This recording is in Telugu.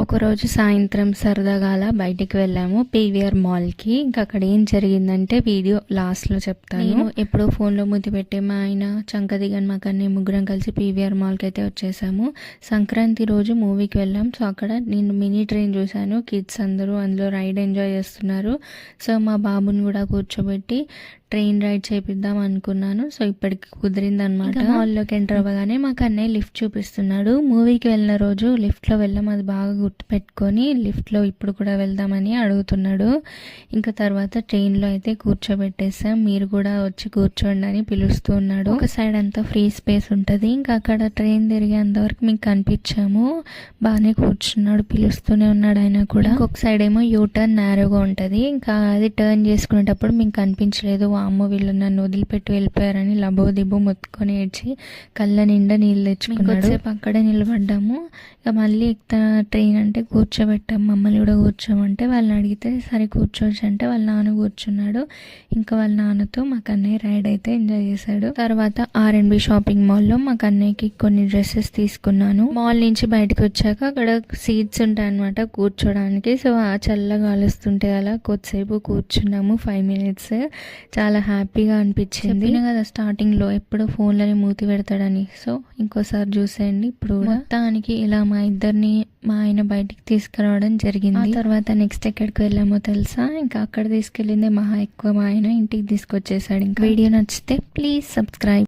ఒకరోజు సాయంత్రం సరదాగా అలా బయటికి వెళ్ళాము పీవీఆర్ మాల్కి. ఇంకా అక్కడ ఏం జరిగిందంటే వీడియో లాస్ట్లో చెప్తాను. నేను ఎప్పుడో ఫోన్లో ముద్దు పెట్టే మా ఆయన చంకదిగన్ మా కన్నీ ముగ్గురం కలిసి పీవీఆర్ మాల్కి అయితే వచ్చేసాము. సంక్రాంతి రోజు మూవీకి వెళ్ళాం. సో అక్కడ నేను మినీ ట్రైన్ చూశాను. కిడ్స్ అందరూ అందులో రైడ్ ఎంజాయ్ చేస్తున్నారు. సో మా బాబుని కూడా కూర్చోబెట్టి ట్రైన్ రైడ్ చేపిద్దాం అనుకున్నాను. సో ఇప్పటికి కుదిరిందనమాట. మాల్లోకి ఎంటర్ అవ్వగానే మాకు అన్నయ్య లిఫ్ట్ చూపిస్తున్నాడు. మూవీకి వెళ్ళిన రోజు లిఫ్ట్లో వెళ్ళాం, అది బాగా గుర్తుపెట్టుకొని లిఫ్ట్లో ఇప్పుడు కూడా వెళ్దామని అడుగుతున్నాడు. ఇంకా తర్వాత ట్రైన్లో అయితే కూర్చోబెట్టేసాం. మీరు కూడా వచ్చి కూర్చోండి అని పిలుస్తూ ఉన్నాడు. ఒక సైడ్ అంతా ఫ్రీ స్పేస్ ఉంటుంది. ఇంకా అక్కడ ట్రైన్ తిరిగేంతవరకు మీకు కనిపించాము. బాగానే కూర్చున్నాడు, పిలుస్తూనే ఉన్నాడు ఆయన కూడా. ఇంకొక సైడ్ ఏమో యూటర్న్ నేరోగా ఉంటుంది. ఇంకా అది టర్న్ చేసుకునేటప్పుడు మీకు కనిపించలేదు. అమ్మ వీళ్ళు నన్ను వదిలిపెట్టి వెళ్ళిపోయారని లబో దిబ్బో మొత్తుకొని ఏడ్చి కళ్ళ నిండా నీళ్ళు తెచ్చుకున్నాడు. సేపు అక్కడే నిలబడ్డాము. ఇక మళ్ళీ ట్రైన్ అంటే కూర్చోబెట్టాం. మమ్మల్ని కూడా కూర్చోమంటే వాళ్ళని అడిగితే సరే కూర్చోవచ్చు అంటే వాళ్ళ నాన్న కూర్చున్నాడు. ఇంకా వాళ్ళ నాన్నతో మా కన్నయ్య రైడ్ అయితే ఎంజాయ్ చేశాడు. తర్వాత R&B షాపింగ్ మాల్లో మా కన్నయ్యకి కొన్ని డ్రెస్సెస్ తీసుకున్నాను. మాల్ నుంచి బయటకు వచ్చాక అక్కడ సీట్స్ ఉంటాయి అనమాట కూర్చోడానికి. సో ఆ చల్లగా ఆలుస్తుంటే అలా కొద్దిసేపు కూర్చున్నాము 5 minutes. చాలా హ్యాపీగా అనిపించింది కదా స్టార్టింగ్లో ఎప్పుడో ఫోన్లోనే మూతి పెడతాడని. సో ఇంకోసారి చూసేయండి. ఇప్పుడు మొత్తానికి ఇలా మా ఇద్దరిని మా ఆయన బయటికి తీసుకురావడం జరిగింది. ఆ తర్వాత నెక్స్ట్ ఎక్కడికి వెళ్ళామో తెలుసా? ఇంకా అక్కడ తీసుకెళ్ళిందే మహా ఎక్కువ. మా ఆయన ఇంటికి తీసుకొచ్చేసాడు. ఇంకా వీడియో నచ్చితే ప్లీజ్ సబ్స్క్రైబ్.